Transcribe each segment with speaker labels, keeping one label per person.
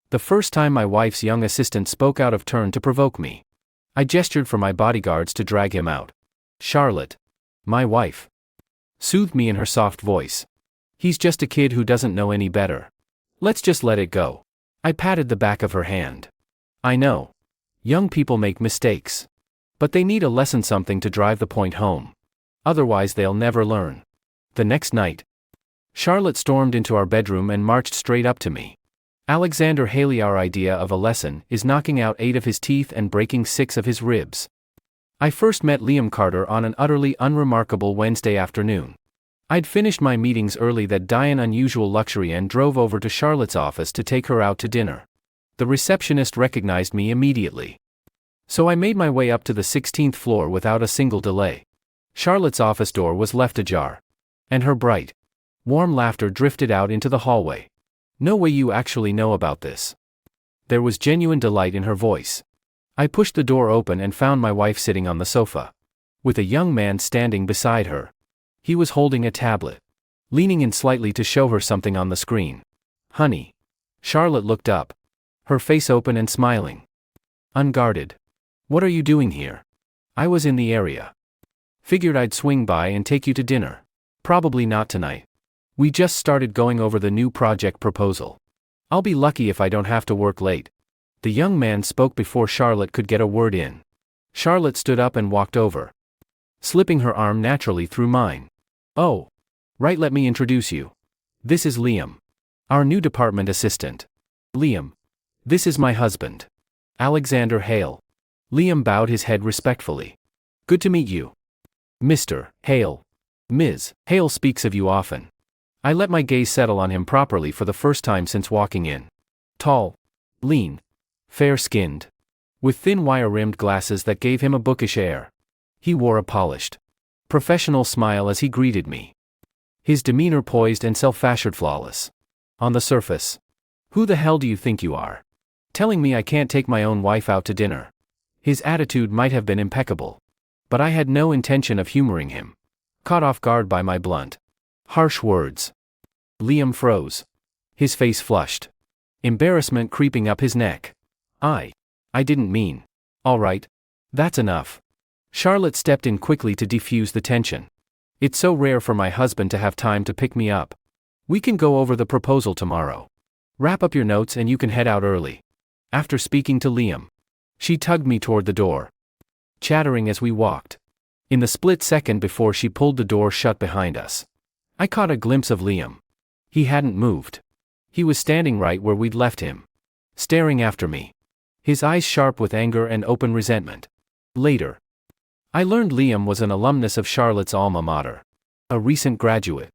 Speaker 1: The first time my wife's young assistant spoke out of turn to provoke me. I gestured for my bodyguards to drag him out. Charlotte, my wife, soothed me in her soft voice. He's just a kid who doesn't know any better. Let's just let it go. I patted the back of her hand. I know. Young people make mistakes. But they need a lesson, something to drive the point home. Otherwise they'll never learn. The next night, Charlotte stormed into our bedroom and marched straight up to me. Alexander Haley, our idea of a lesson is knocking out 8 of his teeth and breaking 6 of his ribs. I first met Liam Carter on an utterly unremarkable Wednesday afternoon. I'd finished my meetings early that day, an unusual luxury, and drove over to Charlotte's office to take her out to dinner. The receptionist recognized me immediately. So I made my way up to the 16th floor without a single delay. Charlotte's office door was left ajar. And her bright, warm laughter drifted out into the hallway. No way, you actually know about this. There was genuine delight in her voice. I pushed the door open and found my wife sitting on the sofa, with a young man standing beside her. He was holding a tablet, leaning in slightly to show her something on the screen. Honey. Charlotte looked up, her face open and smiling. Unguarded. What are you doing here? I was in the area. Figured I'd swing by and take you to dinner. Probably not tonight. We just started going over the new project proposal. I'll be lucky if I don't have to work late. The young man spoke before Charlotte could get a word in. Charlotte stood up and walked over, slipping her arm naturally through mine. Oh. Right, let me introduce you. This is Liam, our new department assistant. Liam. This is my husband, Alexander Hale. Liam bowed his head respectfully. Good to meet you, Mr. Hale. Ms. Hale speaks of you often. I let my gaze settle on him properly for the first time since walking in. Tall, lean, fair-skinned, with thin wire-rimmed glasses that gave him a bookish air. He wore a polished, professional smile as he greeted me. His demeanor poised and self-assured, flawless. On the surface, who the hell do you think you are? Telling me I can't take my own wife out to dinner. His attitude might have been impeccable, but I had no intention of humoring him. Caught off guard by my blunt, harsh words, Liam froze. His face flushed, embarrassment creeping up his neck. I didn't mean. All right. That's enough. Charlotte stepped in quickly to defuse the tension. It's so rare for my husband to have time to pick me up. We can go over the proposal tomorrow. Wrap up your notes and you can head out early. After speaking to Liam, she tugged me toward the door, chattering as we walked. In the split second before she pulled the door shut behind us, I caught a glimpse of Liam. He hadn't moved. He was standing right where we'd left him, staring after me, his eyes sharp with anger and open resentment. Later, I learned Liam was an alumnus of Charlotte's alma mater, a recent graduate.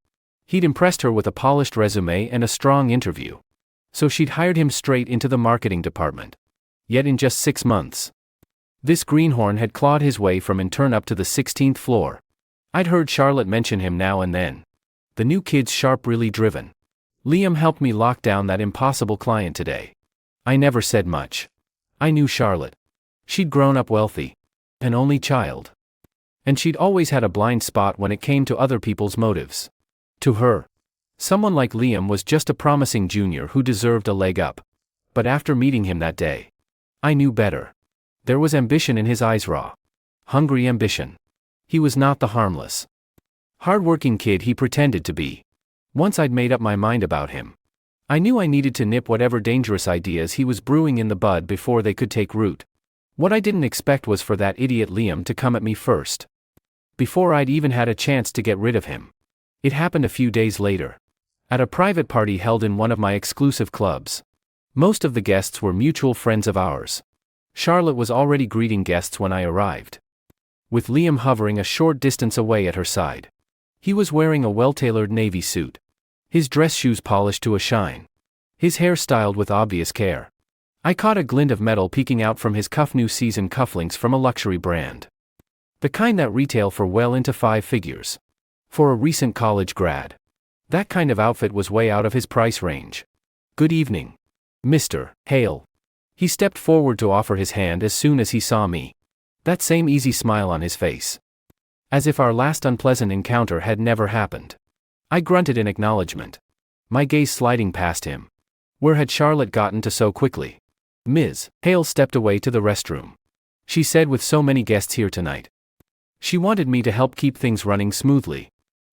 Speaker 1: He'd impressed her with a polished resume and a strong interview, so she'd hired him straight into the marketing department. Yet in just 6 months, this greenhorn had clawed his way from intern up to the 16th floor. I'd heard Charlotte mention him now and then. The new kid's sharp, really driven. Liam helped me lock down that impossible client today. I never said much. I knew Charlotte. She'd grown up wealthy, an only child. And she'd always had a blind spot when it came to other people's motives. To her, someone like Liam was just a promising junior who deserved a leg up. But after meeting him that day, I knew better. There was ambition in his eyes, raw, hungry ambition. He was not the harmless, hard-working kid he pretended to be. Once I'd made up my mind about him, I knew I needed to nip whatever dangerous ideas he was brewing in the bud before they could take root. What I didn't expect was for that idiot Liam to come at me first, before I'd even had a chance to get rid of him. It happened a few days later, at a private party held in one of my exclusive clubs. Most of the guests were mutual friends of ours. Charlotte was already greeting guests when I arrived, with Liam hovering a short distance away at her side. He was wearing a well-tailored navy suit, his dress shoes polished to a shine, his hair styled with obvious care. I caught a glint of metal peeking out from his new season cufflinks from a luxury brand, the kind that retail for well into 5 figures. For a recent college grad, that kind of outfit was way out of his price range. Good evening, Mr. Hale. He stepped forward to offer his hand as soon as he saw me, that same easy smile on his face, as if our last unpleasant encounter had never happened. I grunted in acknowledgement, my gaze sliding past him. Where had Charlotte gotten to so quickly? Ms. Hale stepped away to the restroom. She said with so many guests here tonight. She wanted me to help keep things running smoothly.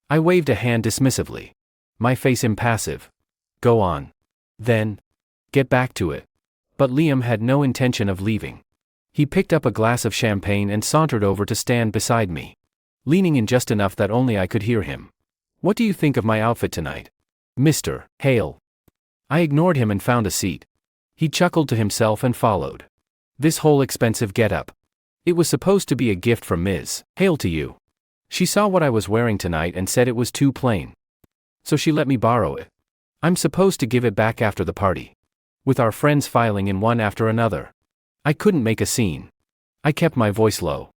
Speaker 1: I waved a hand dismissively. My face impassive. Go on. Then. Get back to it. But Liam had no intention of leaving. He picked up a glass of champagne and sauntered over to stand beside me, leaning in just enough that only I could hear him. What do you think of my outfit tonight, Mr. Hale? I ignored him and found a seat. He chuckled to himself and followed. This whole expensive getup. It was supposed to be a gift from Ms. Hale to you. She saw what I was wearing tonight and said it was too plain. So she let me borrow it. I'm supposed to give it back after the party. With our friends filing in one after another. I couldn't make a scene. I kept my voice low.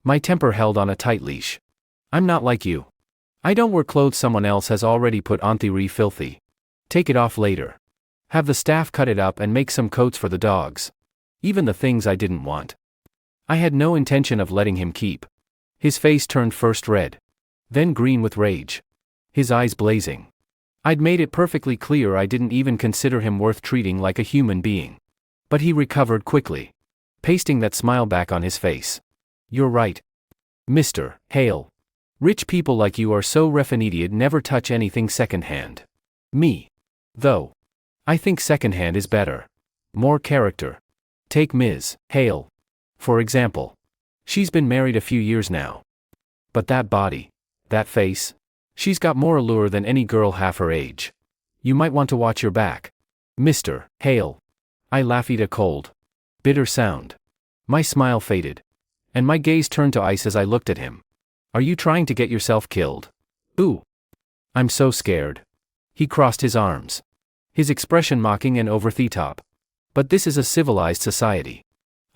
Speaker 1: My temper held on a tight leash. I'm not like you. I don't wear clothes someone else has already put on the filthy. Take it off later. Have the staff cut it up and make some coats for the dogs. Even the things I didn't want. I had no intention of letting him keep. His face turned first red, then green with rage. His eyes blazing. I'd made it perfectly clear I didn't even consider him worth treating like a human being. But he recovered quickly, pasting that smile back on his face. You're right, Mr. Hale. Rich people like you are so refined never touch anything secondhand. Me, though. I think secondhand is better. More character. Take Ms. Hale, for example. She's been married a few years now. But that body, that face, she's got more allure than any girl half her age. You might want to watch your back, Mr. Hale. I laughed a cold, bitter sound. My smile faded, and my gaze turned to ice as I looked at him. Are you trying to get yourself killed? Ooh. I'm so scared. He crossed his arms, his expression mocking and over the top. But this is a civilized society.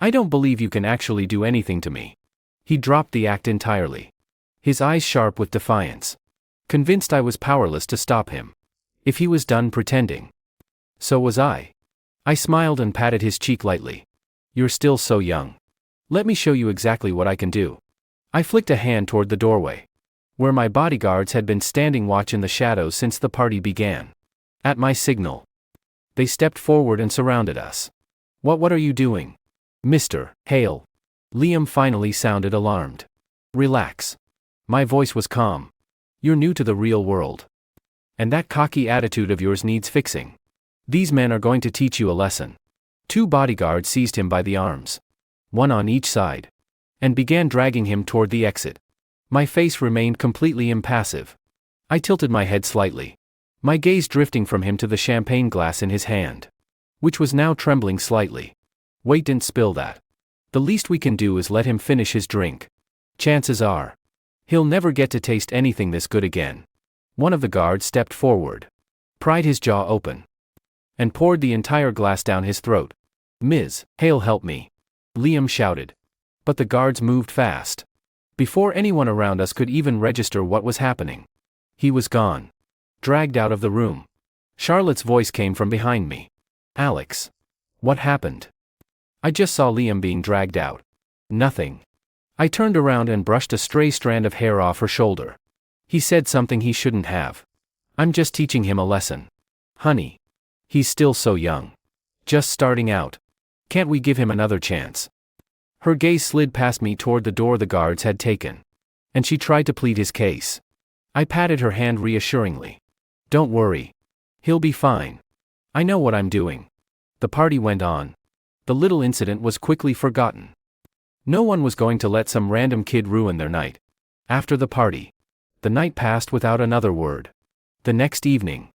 Speaker 1: I don't believe you can actually do anything to me. He dropped the act entirely, his eyes sharp with defiance, convinced I was powerless to stop him. If he was done pretending, so was I. I smiled and patted his cheek lightly. You're still so young. Let me show you exactly what I can do. I flicked a hand toward the doorway, where my bodyguards had been standing watch in the shadows since the party began. At my signal, they stepped forward and surrounded us. What are you doing, Mr. Hale? Liam finally sounded alarmed. Relax. My voice was calm. You're new to the real world. And that cocky attitude of yours needs fixing. These men are going to teach you a lesson. 2 bodyguards seized him by the arms, one on each side, and began dragging him toward the exit. My face remained completely impassive. I tilted my head slightly, my gaze drifting from him to the champagne glass in his hand, which was now trembling slightly. Wait, didn't spill that. The least we can do is let him finish his drink. Chances are, he'll never get to taste anything this good again. One of the guards stepped forward, pried his jaw open, and poured the entire glass down his throat. Ms. Hale, help me, Liam shouted. But the guards moved fast. Before anyone around us could even register what was happening, he was gone, dragged out of the room. Charlotte's voice came from behind me. Alex. What happened? I just saw Liam being dragged out. Nothing. I turned around and brushed a stray strand of hair off her shoulder. He said something he shouldn't have. I'm just teaching him a lesson. Honey. He's still so young. Just starting out. Can't we give him another chance? Her gaze slid past me toward the door the guards had taken, and she tried to plead his case. I patted her hand reassuringly. Don't worry. He'll be fine. I know what I'm doing. The party went on. The little incident was quickly forgotten. No one was going to let some random kid ruin their night. After the party, the night passed without another word. The next evening,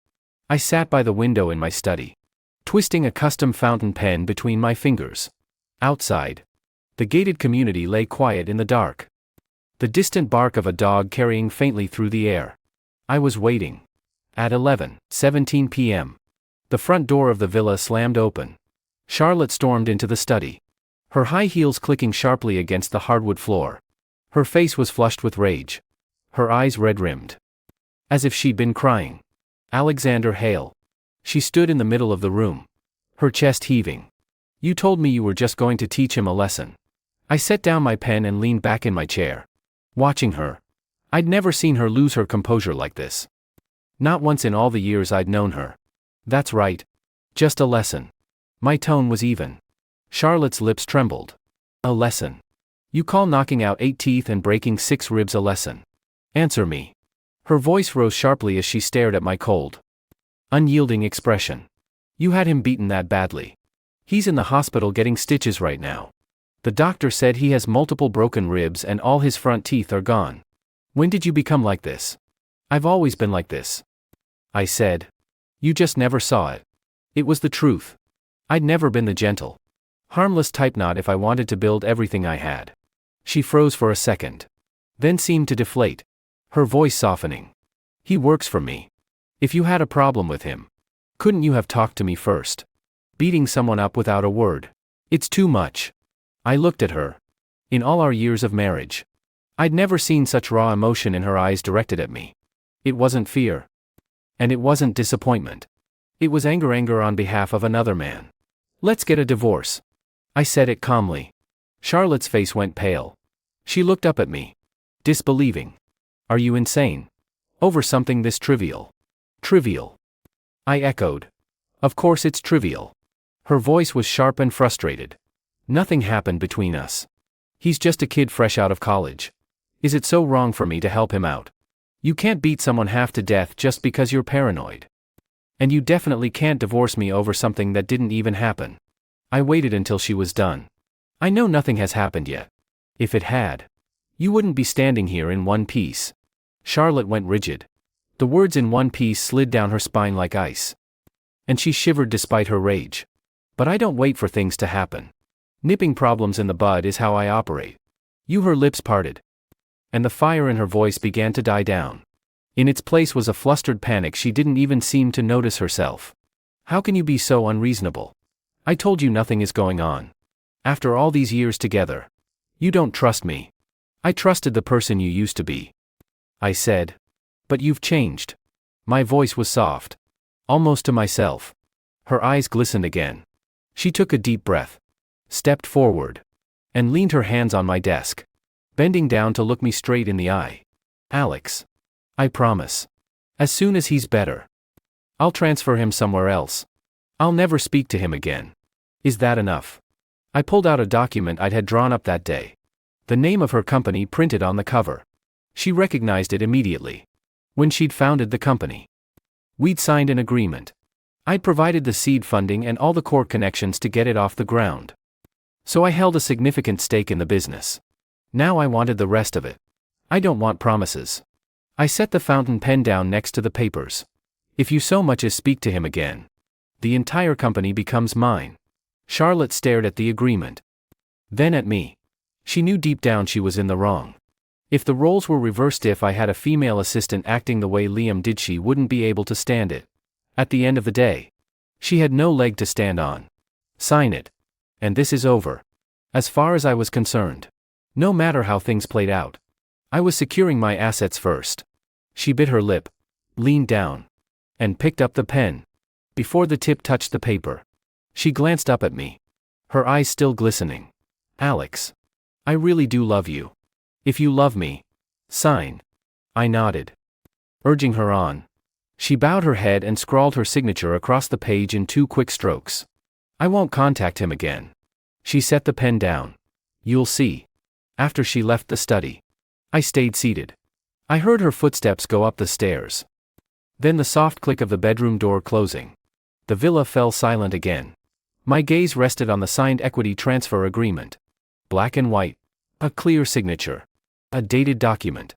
Speaker 1: I sat by the window in my study, twisting a custom fountain pen between my fingers. Outside, the gated community lay quiet in the dark. The distant bark of a dog carrying faintly through the air. I was waiting. At 11:17 p.m., the front door of the villa slammed open. Charlotte stormed into the study, her high heels clicking sharply against the hardwood floor. Her face was flushed with rage, her eyes red-rimmed, as if she'd been crying. Alexander Hale. She stood in the middle of the room, her chest heaving. You told me you were just going to teach him a lesson. I set down my pen and leaned back in my chair, watching her. I'd never seen her lose her composure like this. Not once in all the years I'd known her. That's right. Just a lesson. My tone was even. Charlotte's lips trembled. A lesson. You call knocking out 8 teeth and breaking 6 ribs a lesson? Answer me. Her voice rose sharply as she stared at my cold, unyielding expression. You had him beaten that badly. He's in the hospital getting stitches right now. The doctor said he has multiple broken ribs and all his front teeth are gone. When did you become like this? I've always been like this, I said. You just never saw it. It was the truth. I'd never been the gentle, harmless type, not if I wanted to build everything I had. She froze for a second, then seemed to deflate, her voice softening. He works for me. If you had a problem with him, couldn't you have talked to me first? Beating someone up without a word. It's too much. I looked at her. In all our years of marriage, I'd never seen such raw emotion in her eyes directed at me. It wasn't fear. And it wasn't disappointment. It was anger on behalf of another man. Let's get a divorce. I said it calmly. Charlotte's face went pale. She looked up at me, disbelieving. Are you insane? Over something this trivial? Trivial? I echoed. Of course it's trivial. Her voice was sharp and frustrated. Nothing happened between us. He's just a kid fresh out of college. Is it so wrong for me to help him out? You can't beat someone half to death just because you're paranoid. And you definitely can't divorce me over something that didn't even happen. I waited until she was done. I know nothing has happened yet. If it had, you wouldn't be standing here in one piece. Charlotte went rigid. The words in one piece slid down her spine like ice. And she shivered despite her rage. But I don't wait for things to happen. Nipping problems in the bud is how I operate. Her lips parted. And the fire in her voice began to die down. In its place was a flustered panic she didn't even seem to notice herself. How can you be so unreasonable? I told you nothing is going on. After all these years together. You don't trust me. I trusted the person you used to be. I said. But you've changed. My voice was soft. Almost to myself. Her eyes glistened again. She took a deep breath. Stepped forward. And leaned her hands on my desk. Bending down to look me straight in the eye. Alex. I promise. As soon as he's better. I'll transfer him somewhere else. I'll never speak to him again. Is that enough? I pulled out a document I'd had drawn up that day. The name of her company printed on the cover. She recognized it immediately. When she'd founded the company. We'd signed an agreement. I'd provided the seed funding and all the core connections to get it off the ground. So I held a significant stake in the business. Now I wanted the rest of it. I don't want promises. I set the fountain pen down next to the papers. If you so much as speak to him again, the entire company becomes mine. Charlotte stared at the agreement. Then at me. She knew deep down she was in the wrong. If the roles were reversed, if I had a female assistant acting the way Liam did, she wouldn't be able to stand it. At the end of the day, she had no leg to stand on. Sign it. And this is over. As far as I was concerned. No matter how things played out. I was securing my assets first. She bit her lip, leaned down, and picked up the pen. Before the tip touched the paper, she glanced up at me, her eyes still glistening. Alex. I really do love you. If you love me, sign. I nodded, urging her on. She bowed her head and scrawled her signature across the page in 2 quick strokes. I won't contact him again. She set the pen down. You'll see. After she left the study, I stayed seated. I heard her footsteps go up the stairs. Then the soft click of the bedroom door closing. The villa fell silent again. My gaze rested on the signed equity transfer agreement. Black and white. A clear signature. A dated document.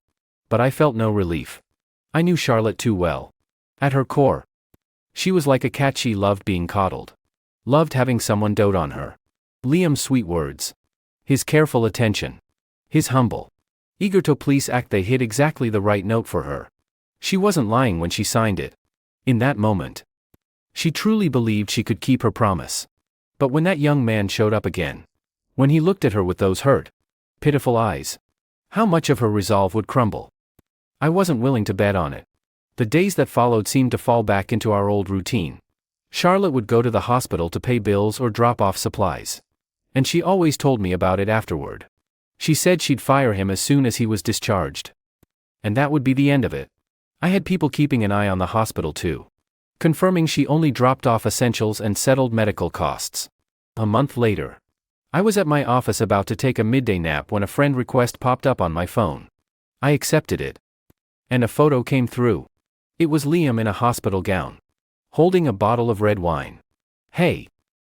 Speaker 1: But I felt no relief. I knew Charlotte too well. At her core, she was like a cat. She loved being coddled. Loved having someone dote on her. Liam's sweet words. His careful attention. His humble, eager to please act, they hit exactly the right note for her. She wasn't lying when she signed it. In that moment, she truly believed she could keep her promise. But when that young man showed up again, when he looked at her with those hurt, pitiful eyes, how much of her resolve would crumble? I wasn't willing to bet on it. The days that followed seemed to fall back into our old routine. Charlotte would go to the hospital to pay bills or drop off supplies. And she always told me about it afterward. She said she'd fire him as soon as he was discharged. And that would be the end of it. I had people keeping an eye on the hospital too. confirming she only dropped off essentials and settled medical costs. A month later, I was at my office about to take a midday nap when a friend request popped up on my phone. I accepted it. And a photo came through. It was Liam in a hospital gown, holding a bottle of red wine. "Hey.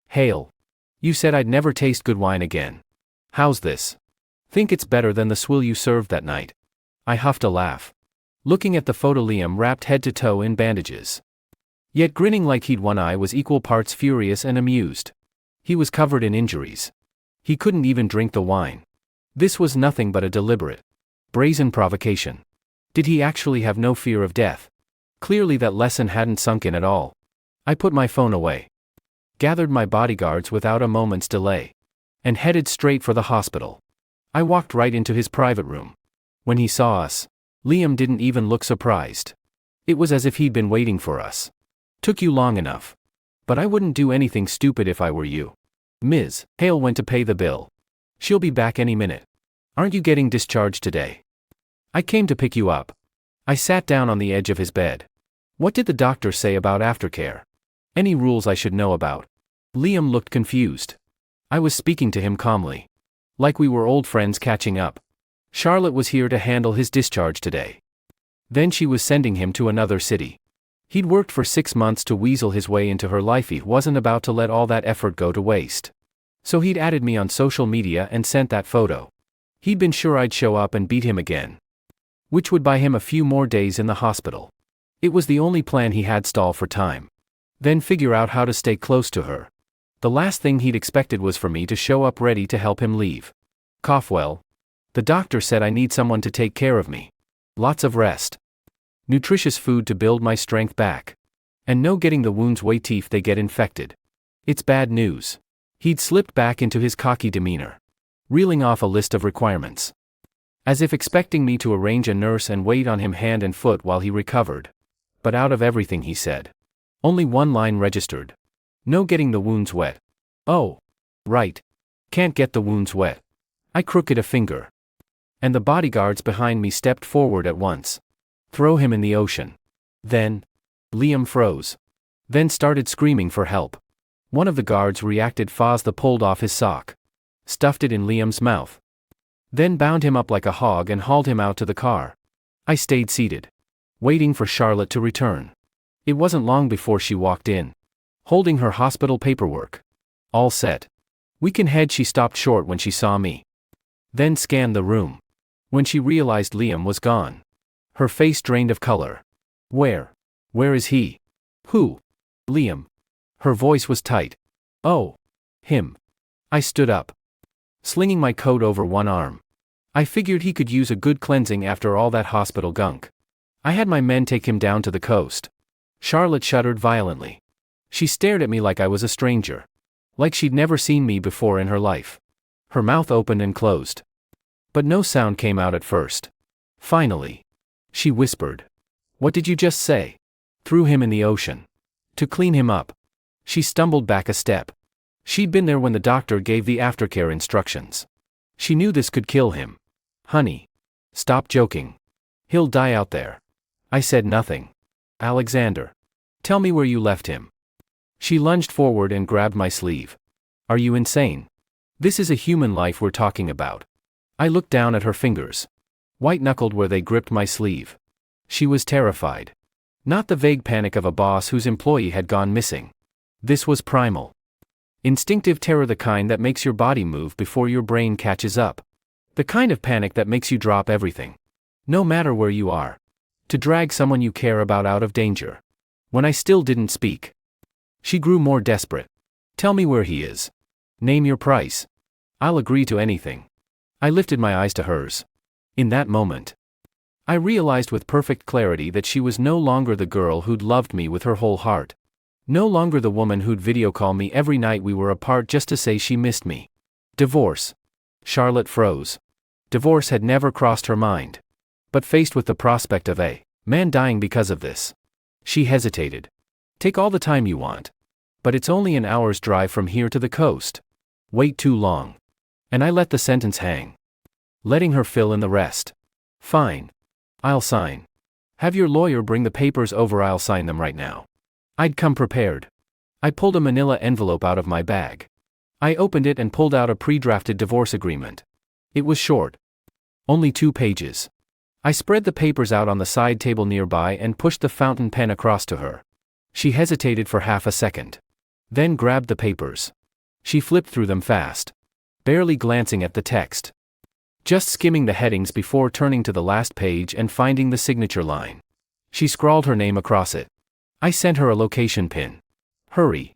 Speaker 1: Hale. You said I'd never taste good wine again. How's this? Think it's better than the swill you served that night?" I huffed a laugh, looking at the photo. Liam wrapped head to toe in bandages, yet grinning like he'd one eye was equal parts furious and amused. He was covered in injuries. He couldn't even drink the wine. This was nothing but a deliberate, brazen provocation. Did he actually have no fear of death? Clearly that lesson hadn't sunk in at all. I put my phone away, gathered my bodyguards without a moment's delay, and headed straight for the hospital. I walked right into his private room. When he saw us, Liam didn't even look surprised. It was as if he'd been waiting for us. "Took you long enough. But I wouldn't do anything stupid if I were you." Ms. Hale went to pay the bill. "She'll be back any minute. Aren't you getting discharged today?" "I came to pick you up." I sat down on the edge of his bed. "What did the doctor say about aftercare? Any rules I should know about?" Liam looked confused. I was speaking to him calmly, like we were old friends catching up. Charlotte was here to handle his discharge today. Then she was sending him to another city. He'd worked for 6 months to weasel his way into her life. He wasn't about to let all that effort go to waste. So he'd added me on social media and sent that photo. He'd been sure I'd show up and beat him again, which would buy him a few more days in the hospital. It was the only plan he had. Stall for time, then figure out how to stay close to her. The last thing he'd expected was for me to show up ready to help him leave. "Well, the doctor said I need someone to take care of me. Lots of rest, nutritious food to build my strength back, and no getting the wounds wet if they get infected. It's bad news." He'd slipped back into his cocky demeanor, reeling off a list of requirements, as if expecting me to arrange a nurse and wait on him hand and foot while he recovered. But out of everything he said, only one line registered: "No getting the wounds wet." "Oh, right. Can't get the wounds wet." I crooked a finger, and the bodyguards behind me stepped forward at once. "Throw him in the ocean." Then, Liam froze, then started screaming for help. One of the guards reacted fast. Pulled off his sock, stuffed it in Liam's mouth, then bound him up like a hog and hauled him out to the car. I stayed seated, waiting for Charlotte to return. It wasn't long before she walked in, holding her hospital paperwork. "All set. We can head." She stopped short when she saw me, then scanned the room. When she realized Liam was gone, her face drained of color. Where is he?" "Who?" "Liam." Her voice was tight. "Oh, him." I stood up, slinging my coat over one arm. I figured he could use a good cleansing after all that hospital gunk. I had my men take him down to the coast. Charlotte shuddered violently. She stared at me like I was a stranger, like she'd never seen me before in her life. Her mouth opened and closed, but no sound came out at first. Finally, she whispered, "What did you just say?" "Threw him in the ocean. To clean him up." She stumbled back a step. She'd been there when the doctor gave the aftercare instructions. She knew this could kill him. "Honey, stop joking. He'll die out there." I said nothing. "Alexander, tell me where you left him." She lunged forward and grabbed my sleeve. "Are you insane? This is a human life we're talking about." I looked down at her fingers, white-knuckled where they gripped my sleeve. She was terrified. Not the vague panic of a boss whose employee had gone missing. This was primal, instinctive terror, the kind that makes your body move before your brain catches up. The kind of panic that makes you drop everything, no matter where you are, to drag someone you care about out of danger. When I still didn't speak, she grew more desperate. "Tell me where he is. Name your price. I'll agree to anything." I lifted my eyes to hers. In that moment, I realized with perfect clarity that she was no longer the girl who'd loved me with her whole heart. No longer the woman who'd video call me every night we were apart just to say she missed me. Divorce. Charlotte froze. Divorce had never crossed her mind. But faced with the prospect of a man dying because of this, she hesitated. "Take all the time you want. But it's only an hour's drive from here to the coast." "Wait too long." And I let the sentence hang, letting her fill in the rest. "Fine. I'll sign. Have your lawyer bring the papers over. I'll sign them right now." I'd come prepared. I pulled a manila envelope out of my bag. I opened it and pulled out a pre-drafted divorce agreement. It was short. Only 2 pages. I spread the papers out on the side table nearby and pushed the fountain pen across to her. She hesitated for half a second. Then grabbed the papers. She flipped through them fast, barely glancing at the text. Just skimming the headings before turning to the last page and finding the signature line. She scrawled her name across it. I sent her a location pin. Hurry.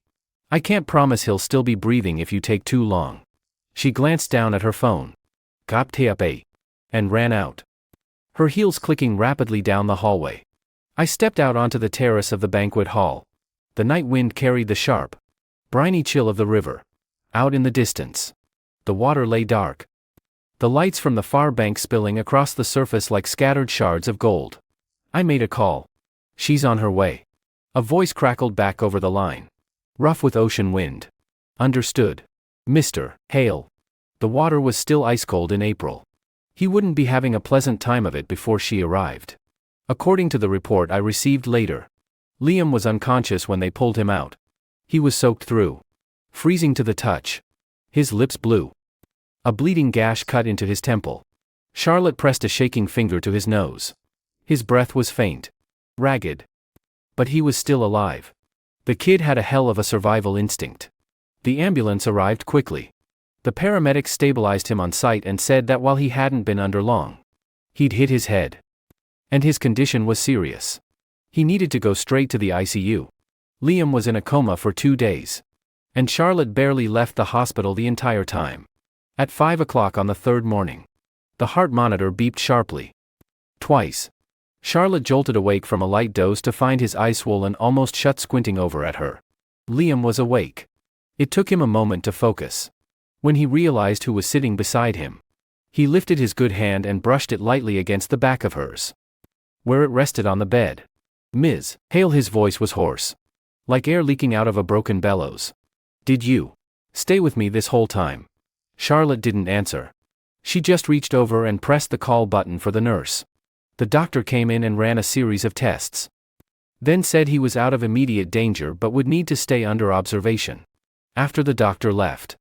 Speaker 1: I can't promise he'll still be breathing if you take too long. She glanced down at her phone. Kapteape. And ran out. Her heels clicking rapidly down the hallway. I stepped out onto the terrace of the banquet hall. The night wind carried the sharp, briny chill of the river. Out in the distance, the water lay dark. The lights from the far bank spilling across the surface like scattered shards of gold. I made a call. She's on her way. A voice crackled back over the line. Rough with ocean wind. Understood. Mr. Hale. The water was still ice cold in April. He wouldn't be having a pleasant time of it before she arrived. According to the report I received later, Liam was unconscious when they pulled him out. He was soaked through. Freezing to the touch. His lips blue. A bleeding gash cut into his temple. Charlotte pressed a shaking finger to his nose. His breath was faint. Ragged. But he was still alive. The kid had a hell of a survival instinct. The ambulance arrived quickly. The paramedics stabilized him on site and said that while he hadn't been under long, he'd hit his head. And his condition was serious. He needed to go straight to the ICU. Liam was in a coma for 2 days. And Charlotte barely left the hospital the entire time. At 5 o'clock on the 3rd morning, the heart monitor beeped sharply. Twice. Charlotte jolted awake from a light doze to find his eyes swollen almost shut, squinting over at her. Liam was awake. It took him a moment to focus. When he realized who was sitting beside him, he lifted his good hand and brushed it lightly against the back of hers, where it rested on the bed. Ms. Hale, his voice was hoarse, like air leaking out of a broken bellows. Did you stay with me this whole time? Charlotte didn't answer. She just reached over and pressed the call button for the nurse. The doctor came in and ran a series of tests. Then said he was out of immediate danger but would need to stay under observation. After the doctor left,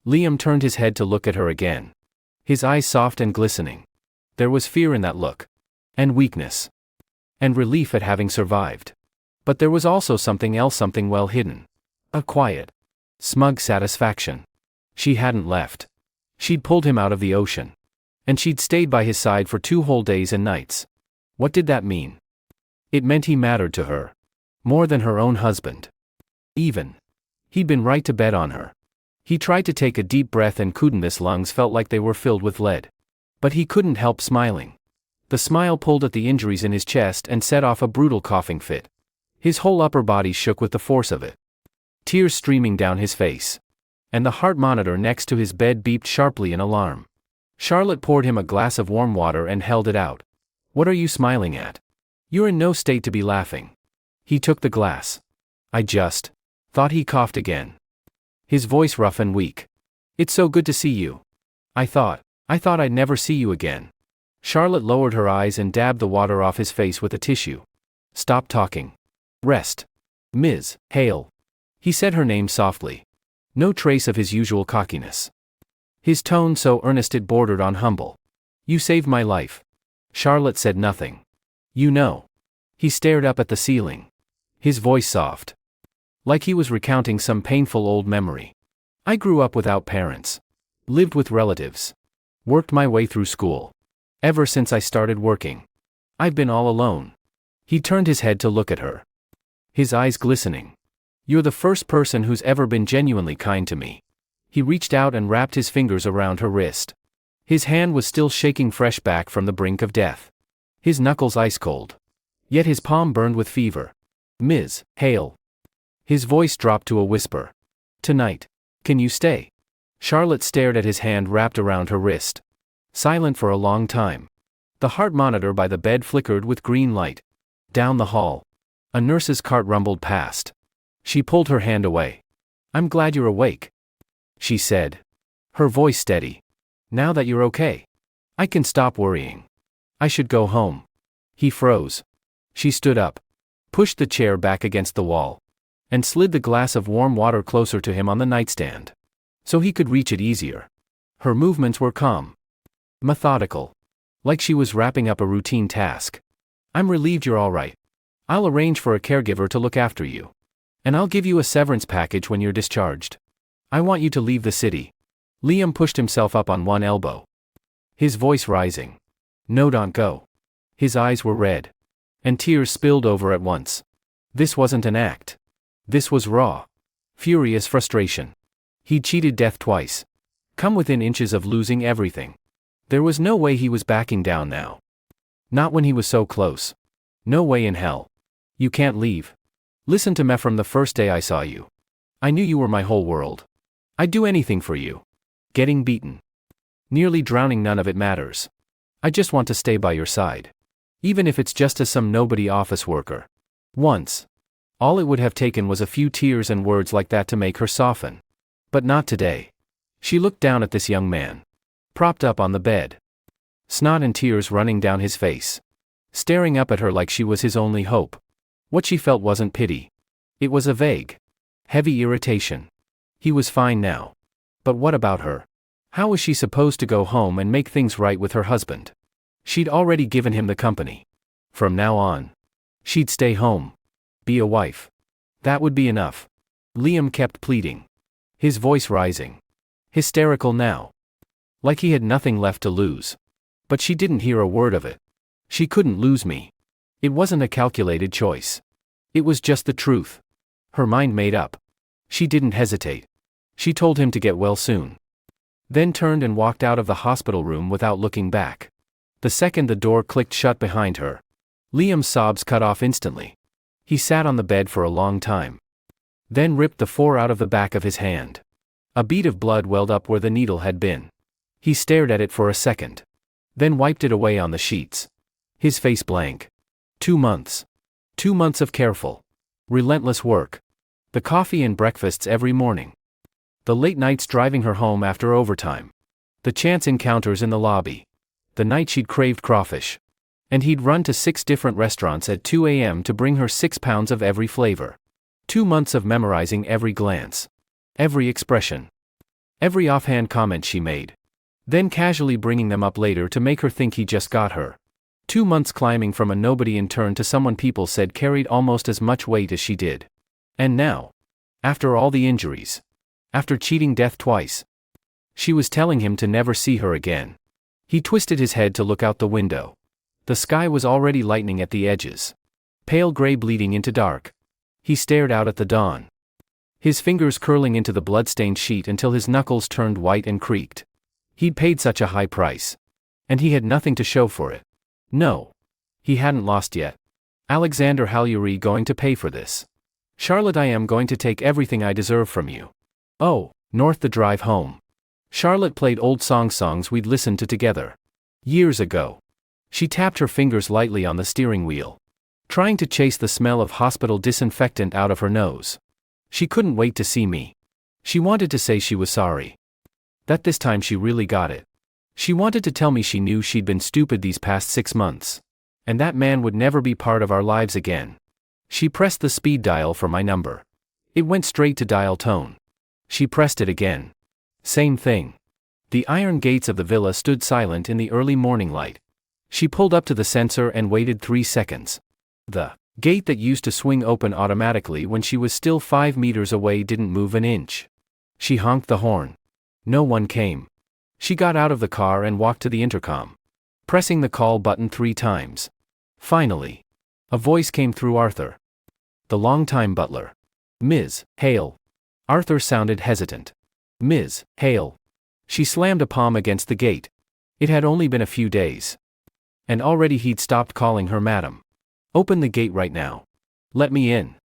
Speaker 1: Liam turned his head to look at her again. His eyes soft and glistening. There was fear in that look. And weakness. And relief at having survived. But there was also something else, something well hidden. A quiet, smug satisfaction. She hadn't left. She'd pulled him out of the ocean. And she'd stayed by his side for 2 whole days and nights. What did that mean? It meant he mattered to her. More than her own husband. Even. He'd been right to bet on her. He tried to take a deep breath and couldn't. His lungs felt like they were filled with lead. But he couldn't help smiling. The smile pulled at the injuries in his chest and set off a brutal coughing fit. His whole upper body shook with the force of it. Tears streaming down his face. And the heart monitor next to his bed beeped sharply in alarm. Charlotte poured him a glass of warm water and held it out. What are you smiling at? You're in no state to be laughing. He took the glass. I just thought. He coughed again. His voice rough and weak. It's so good to see you. I thought I'd never see you again. Charlotte lowered her eyes and dabbed the water off his face with a tissue. Stop talking. Rest. Ms. Hale. He said her name softly. No trace of his usual cockiness. His tone so earnest it bordered on humble. You saved my life. Charlotte said nothing. You know. He stared up at the ceiling. His voice soft. Like he was recounting some painful old memory. I grew up without parents. Lived with relatives. Worked my way through school. Ever since I started working, I've been all alone. He turned his head to look at her. His eyes glistening. You're the first person who's ever been genuinely kind to me. He reached out and wrapped his fingers around her wrist. His hand was still shaking fresh back from the brink of death. His knuckles ice cold. Yet his palm burned with fever. Ms. Hale. His voice dropped to a whisper. Tonight. Can you stay? Charlotte stared at his hand wrapped around her wrist. Silent for a long time. The heart monitor by the bed flickered with green light. Down the hall, a nurse's cart rumbled past. She pulled her hand away. I'm glad you're awake, she said. Her voice steady. Now that you're okay, I can stop worrying. I should go home. He froze. She stood up. Pushed the chair back against the wall. and slid the glass of warm water closer to him on the nightstand, so he could reach it easier. Her movements were calm, methodical, like she was wrapping up a routine task. I'm relieved you're all right. I'll arrange for a caregiver to look after you. And I'll give you a severance package when you're discharged. I want you to leave the city. Liam pushed himself up on one elbow, his voice rising. No, don't go. His eyes were red, and tears spilled over at once. This wasn't an act. This was raw, furious frustration. He'd cheated death twice, come within inches of losing everything. There was no way he was backing down now. Not when he was so close. No way in hell. You can't leave. Listen to me. From the first day I saw you, I knew you were my whole world. I'd do anything for you. Getting beaten, nearly drowning, none of it matters. I just want to stay by your side. Even if it's just as some nobody office worker. Once. All it would have taken was a few tears and words like that to make her soften. But not today. She looked down at this young man, propped up on the bed, snot and tears running down his face, staring up at her like she was his only hope. What she felt wasn't pity. It was a vague, heavy irritation. He was fine now. But what about her? How was she supposed to go home and make things right with her husband? She'd already given him the company. From now on, she'd stay home. Be a wife. That would be enough. Liam kept pleading, his voice rising. Hysterical now. Like he had nothing left to lose. But she didn't hear a word of it. She couldn't lose me. It wasn't a calculated choice. It was just the truth. Her mind made up. She didn't hesitate. She told him to get well soon. Then turned and walked out of the hospital room without looking back. The second the door clicked shut behind her, Liam's sobs cut off instantly. He sat on the bed for a long time. Then ripped the 4 out of the back of his hand. A bead of blood welled up where the needle had been. He stared at it for a second. Then wiped it away on the sheets. His face blank. 2 months. 2 months of careful, relentless work. The coffee and breakfasts every morning. The late nights driving her home after overtime. The chance encounters in the lobby. The night she'd craved crawfish. And he'd run to 6 different restaurants at 2 a.m. to bring her 6 pounds of every flavor. 2 months of memorizing every glance, every expression, every offhand comment she made. Then casually bringing them up later to make her think he just got her. 2 months climbing from a nobody intern to someone people said carried almost as much weight as she did. And now, after all the injuries, after cheating death twice, she was telling him to never see her again. He twisted his head to look out the window. The sky was already lightening at the edges, pale gray bleeding into dark. He stared out at the dawn, his fingers curling into the blood-stained sheet until his knuckles turned white and creaked. He'd paid such a high price, and he had nothing to show for it. No, he hadn't lost yet. Alexander Halyuri going to pay for this. Charlotte, I am going to take everything I deserve from you. Oh, north the drive home. Charlotte played old songs we'd listened to together. Years ago. She tapped her fingers lightly on the steering wheel, trying to chase the smell of hospital disinfectant out of her nose. She couldn't wait to see me. She wanted to say she was sorry. That this time she really got it. She wanted to tell me she knew she'd been stupid these past 6 months. And that man would never be part of our lives again. She pressed the speed dial for my number. It went straight to dial tone. She pressed it again. Same thing. The iron gates of the villa stood silent in the early morning light. She pulled up to the sensor and waited 3 seconds. The gate that used to swing open automatically when she was still 5 meters away didn't move an inch. She honked the horn. No one came. She got out of the car and walked to the intercom, pressing the call button 3 times. Finally, a voice came through Arthur, the longtime butler. Ms. Hale. Arthur sounded hesitant. Ms. Hale. She slammed a palm against the gate. It had only been a few days. And already he'd stopped calling her madam. Open the gate right now. Let me in.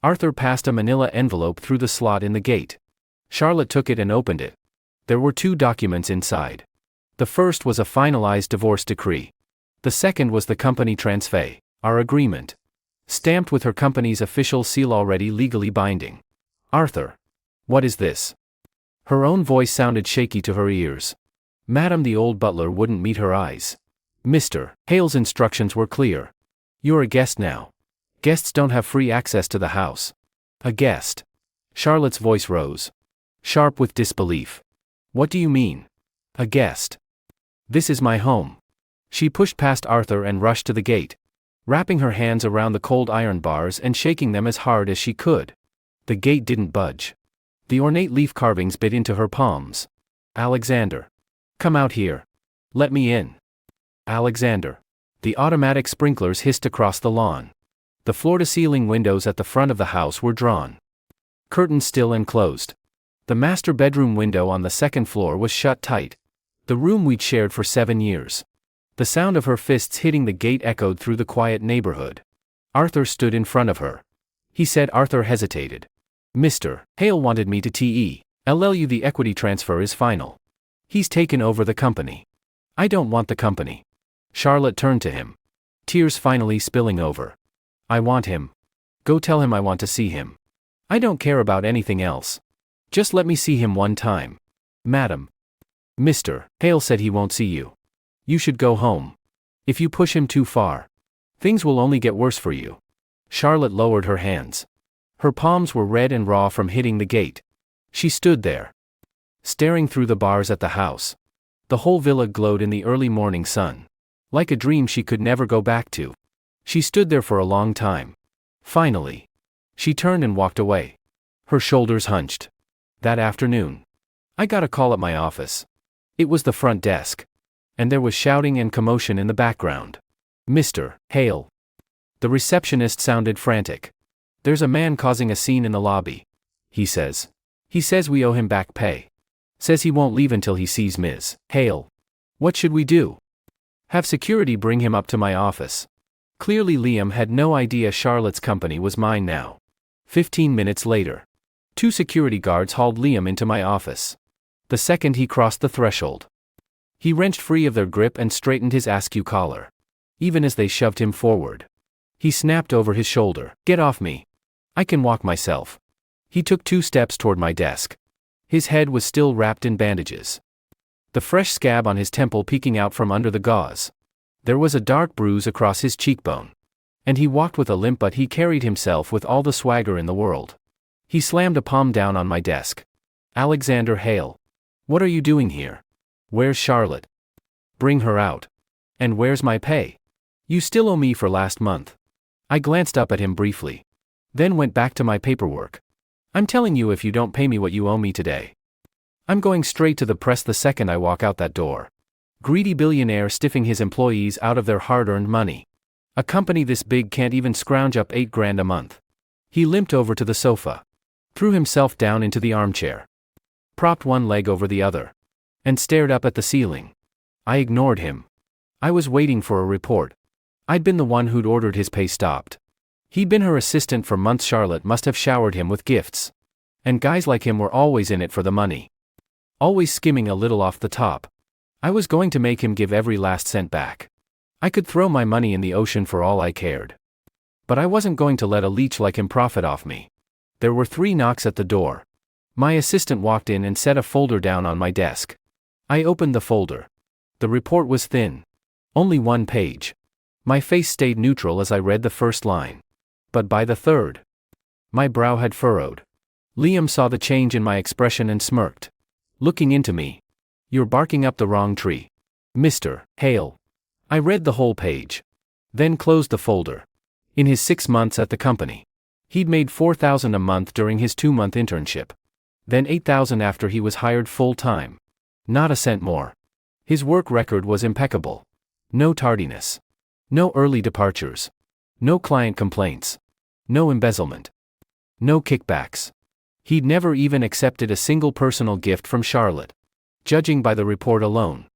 Speaker 1: Arthur passed a manila envelope through the slot in the gate. Charlotte took it and opened it. There were 2 documents inside. The first was a finalized divorce decree. The second was the company transfer, our agreement, stamped with her company's official seal, already legally binding. Arthur. What is this? Her own voice sounded shaky to her ears. Madam, the old butler wouldn't meet her eyes. Mr. Hale's instructions were clear. You're a guest now. Guests don't have free access to the house. A guest. Charlotte's voice rose, sharp with disbelief. What do you mean? A guest. This is my home. She pushed past Arthur and rushed to the gate, wrapping her hands around the cold iron bars and shaking them as hard as she could. The gate didn't budge. The ornate leaf carvings bit into her palms. Alexander. Come out here. Let me in. Alexander. The automatic sprinklers hissed across the lawn. The floor-to-ceiling windows at the front of the house were drawn. Curtains still and closed. The master bedroom window on the second floor was shut tight. The room we'd shared for 7 years. The sound of her fists hitting the gate echoed through the quiet neighborhood. Arthur stood in front of her. He said. Arthur hesitated. Mr. Hale wanted me to tell you the equity transfer is final. He's taken over the company. I don't want the company. Charlotte turned to him. Tears finally spilling over. I want him. Go tell him I want to see him. I don't care about anything else. Just let me see him one time. Madam. Mr. Hale said he won't see you. You should go home. If you push him too far, things will only get worse for you. Charlotte lowered her hands. Her palms were red and raw from hitting the gate. She stood there, staring through the bars at the house. The whole villa glowed in the early morning sun, like a dream she could never go back to. She stood there for a long time. Finally, she turned and walked away, her shoulders hunched. That afternoon, I got a call at my office. It was the front desk, and there was shouting and commotion in the background. Mr. Hale. The receptionist sounded frantic. There's a man causing a scene in the lobby. He says we owe him back pay. Says he won't leave until he sees Ms. Hale. What should we do? Have security bring him up to my office. Clearly Liam had no idea Charlotte's company was mine now. 15 minutes later, 2 security guards hauled Liam into my office. The second he crossed the threshold, he wrenched free of their grip and straightened his askew collar. Even as they shoved him forward, he snapped over his shoulder. Get off me. I can walk myself. He took 2 steps toward my desk. His head was still wrapped in bandages, the fresh scab on his temple peeking out from under the gauze. There was a dark bruise across his cheekbone. And he walked with a limp, but he carried himself with all the swagger in the world. He slammed a palm down on my desk. Alexander Hale. What are you doing here? Where's Charlotte? Bring her out. And where's my pay? You still owe me for last month. I glanced up at him briefly, then went back to my paperwork. I'm telling you, if you don't pay me what you owe me today, I'm going straight to the press the second I walk out that door. Greedy billionaire stiffing his employees out of their hard-earned money. A company this big can't even scrounge up $8,000 a month. He limped over to the sofa, threw himself down into the armchair, propped one leg over the other, and stared up at the ceiling. I ignored him. I was waiting for a report. I'd been the one who'd ordered his pay stopped. He'd been her assistant for months. Charlotte must have showered him with gifts. And guys like him were always in it for the money, always skimming a little off the top. I was going to make him give every last cent back. I could throw my money in the ocean for all I cared. But I wasn't going to let a leech like him profit off me. There were 3 knocks at the door. My assistant walked in and set a folder down on my desk. I opened the folder. The report was thin. Only 1 page. My face stayed neutral as I read the first line. But by the third, my brow had furrowed. Liam saw the change in my expression and smirked, looking into me. You're barking up the wrong tree, Mr. Hale. I read the whole page, then closed the folder. In his 6 months at the company, he'd made $4,000 a month during his 2-month internship. Then $8,000 after he was hired full-time. Not a cent more. His work record was impeccable. No tardiness. No early departures. No client complaints. No embezzlement. No kickbacks. He'd never even accepted a single personal gift from Charlotte. Judging by the report alone,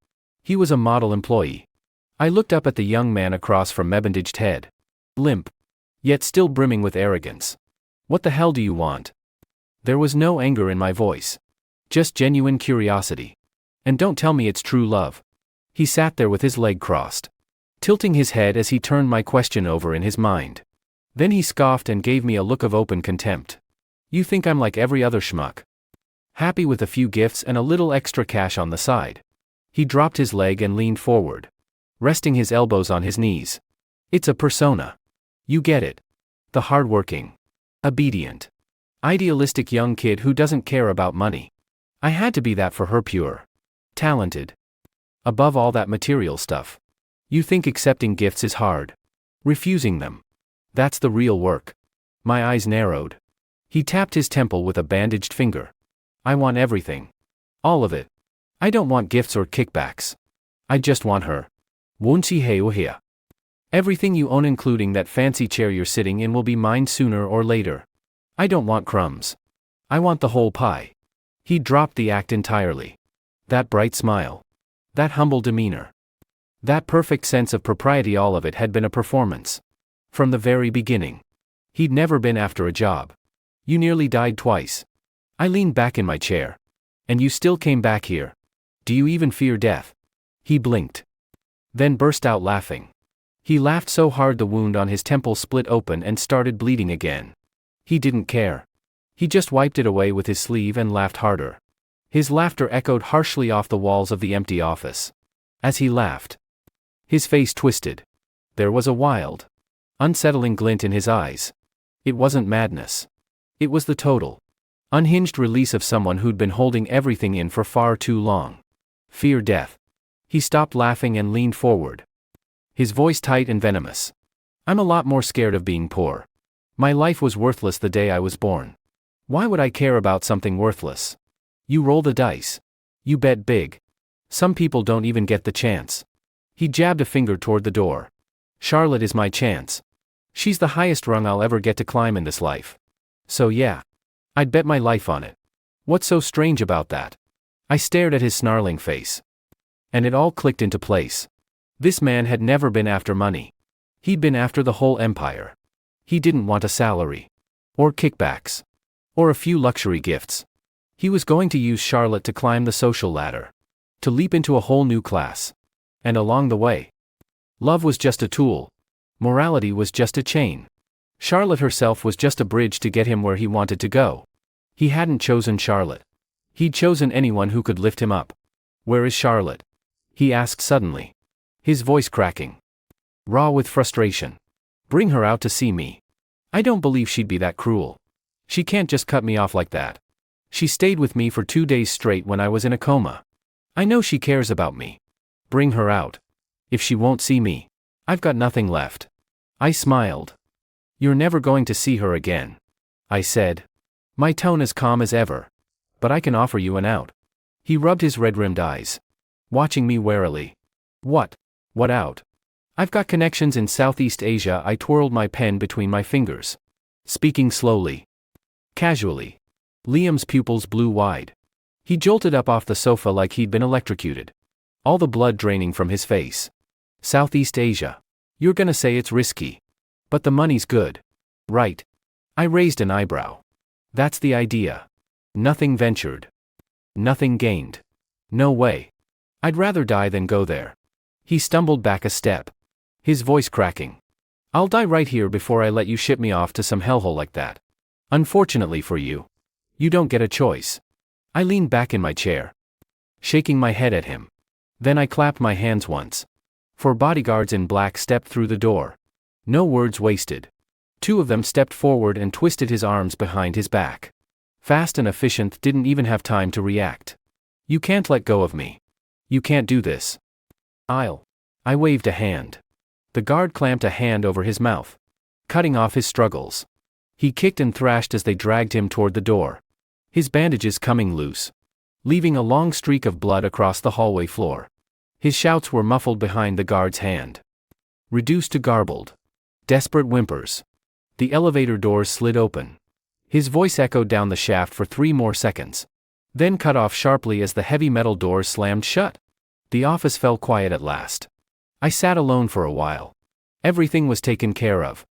Speaker 1: he was a model employee. I looked up at the young man across from me, bandaged head, limp, yet still brimming with arrogance. What the hell do you want? There was no anger in my voice, just genuine curiosity. And don't tell me it's true love. He sat there with his leg crossed, tilting his head as he turned my question over in his mind. Then he scoffed and gave me a look of open contempt. You think I'm like every other schmuck, happy with a few gifts and a little extra cash on the side? He dropped his leg and leaned forward, resting his elbows on his knees. It's a persona. You get it. The hardworking, obedient, Idealistic young kid who doesn't care about money. I had to be that for her, pure. Talented. Above all that material stuff. You think accepting gifts is hard. Refusing them. That's the real work. My eyes narrowed. He tapped his temple with a bandaged finger. I want everything. All of it. I don't want gifts or kickbacks. I just want her. Won't here. Everything you own, including that fancy chair you're sitting in, will be mine sooner or later. I don't want crumbs. I want the whole pie. He dropped the act entirely. That bright smile. That humble demeanor. That perfect sense of propriety, all of it had been a performance. From the very beginning. He'd never been after a job. You nearly died twice. I leaned back in my chair. And you still came back here. Do you even fear death? He blinked. Then burst out laughing. He laughed so hard the wound on his temple split open and started bleeding again. He didn't care. He just wiped it away with his sleeve and laughed harder. His laughter echoed harshly off the walls of the empty office. As he laughed, his face twisted. There was a wild, unsettling glint in his eyes. It wasn't madness. It was the total, unhinged release of someone who'd been holding everything in for far too long. Fear death. He stopped laughing and leaned forward. His voice tight and venomous. I'm a lot more scared of being poor. My life was worthless the day I was born. Why would I care about something worthless? You roll the dice. You bet big. Some people don't even get the chance. He jabbed a finger toward the door. Charlotte is my chance. She's the highest rung I'll ever get to climb in this life. So yeah. I'd bet my life on it. What's so strange about that? I stared at his snarling face. And it all clicked into place. This man had never been after money. He'd been after the whole empire. He didn't want a salary. Or kickbacks. Or a few luxury gifts. He was going to use Charlotte to climb the social ladder. To leap into a whole new class. And along the way, love was just a tool. Morality was just a chain. Charlotte herself was just a bridge to get him where he wanted to go. He hadn't chosen Charlotte. He'd chosen anyone who could lift him up. Where is Charlotte? He asked suddenly. His voice cracking. Raw with frustration. Bring her out to see me. I don't believe she'd be that cruel. She can't just cut me off like that. She stayed with me for 2 days straight when I was in a coma. I know she cares about me. Bring her out. If she won't see me, I've got nothing left. I smiled. You're never going to see her again. I said. My tone as calm as ever. But I can offer you an out. He rubbed his red-rimmed eyes. Watching me warily. What? What out? I've got connections in Southeast Asia. I twirled my pen between my fingers. Speaking slowly. Casually. Liam's pupils blew wide. He jolted up off the sofa like he'd been electrocuted. All the blood draining from his face. Southeast Asia. You're gonna say it's risky. But the money's good. Right. I raised an eyebrow. That's the idea. Nothing ventured. Nothing gained. No way. I'd rather die than go there. He stumbled back a step. His voice cracking. I'll die right here before I let you ship me off to some hellhole like that. Unfortunately for you. You don't get a choice. I leaned back in my chair, shaking my head at him. Then I clapped my hands once. 4 bodyguards in black stepped through the door. No words wasted. 2 of them stepped forward and twisted his arms behind his back. Fast and efficient, didn't even have time to react. You can't let go of me. You can't do this. I waved a hand. The guard clamped a hand over his mouth, cutting off his struggles. He kicked and thrashed as they dragged him toward the door. His bandages coming loose, leaving a long streak of blood across the hallway floor. His shouts were muffled behind the guard's hand. Reduced to garbled, desperate whimpers. The elevator doors slid open. His voice echoed down the shaft for 3 more seconds. Then cut off sharply as the heavy metal doors slammed shut. The office fell quiet at last. I sat alone for a while. Everything was taken care of.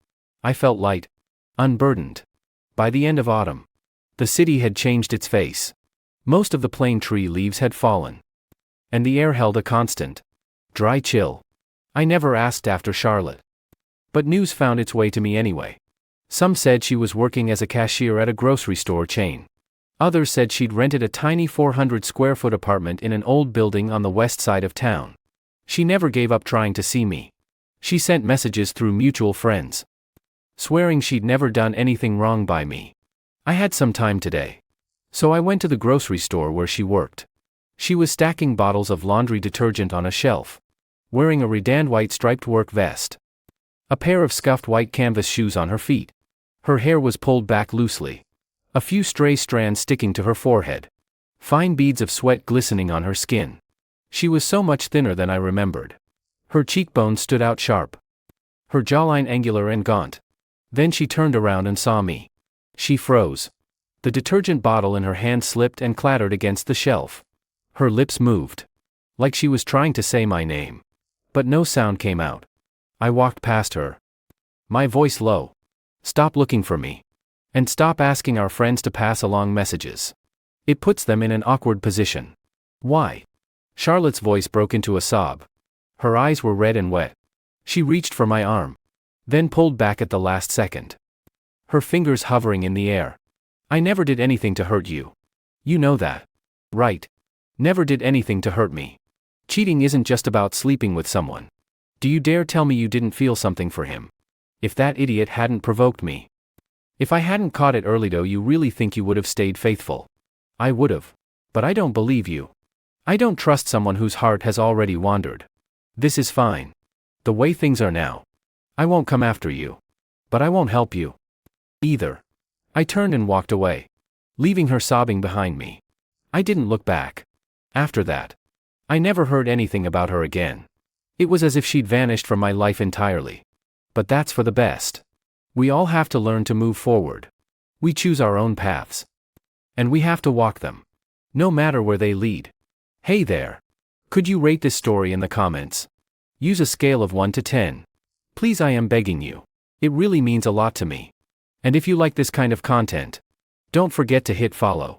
Speaker 1: I felt light, unburdened. By the end of autumn, the city had changed its face. Most of the plane tree leaves had fallen. And the air held a constant, dry chill. I never asked after Charlotte. But news found its way to me anyway. Some said she was working as a cashier at a grocery store chain. Others said she'd rented a tiny 400-square-foot apartment in an old building on the west side of town. She never gave up trying to see me. She sent messages through mutual friends, swearing she'd never done anything wrong by me. I had some time today. So I went to the grocery store where she worked. She was stacking bottles of laundry detergent on a shelf, wearing a redanned white striped work vest, a pair of scuffed white canvas shoes on her feet. Her hair was pulled back loosely, a few stray strands sticking to her forehead, fine beads of sweat glistening on her skin. She was so much thinner than I remembered. Her cheekbones stood out sharp, her jawline angular and gaunt. Then she turned around and saw me. She froze. The detergent bottle in her hand slipped and clattered against the shelf. Her lips moved, like she was trying to say my name. But no sound came out. I walked past her, my voice low. Stop looking for me. And stop asking our friends to pass along messages. It puts them in an awkward position. Why? Charlotte's voice broke into a sob. Her eyes were red and wet. She reached for my arm, then pulled back at the last second, her fingers hovering in the air. I never did anything to hurt you. You know that, right? Never did anything to hurt me. Cheating isn't just about sleeping with someone. Do you dare tell me you didn't feel something for him? If that idiot hadn't provoked me. If I hadn't caught it early, though, you really think you would have stayed faithful? I would have. But I don't believe you. I don't trust someone whose heart has already wandered. This is fine. The way things are now. I won't come after you. But I won't help you either. I turned and walked away, leaving her sobbing behind me. I didn't look back. After that, I never heard anything about her again. It was as if she'd vanished from my life entirely. But that's for the best. We all have to learn to move forward. We choose our own paths. And we have to walk them, no matter where they lead. Hey there. Could you rate this story in the comments? Use a scale of 1 to 10. Please, I am begging you. It really means a lot to me. And if you like this kind of content, don't forget to hit follow.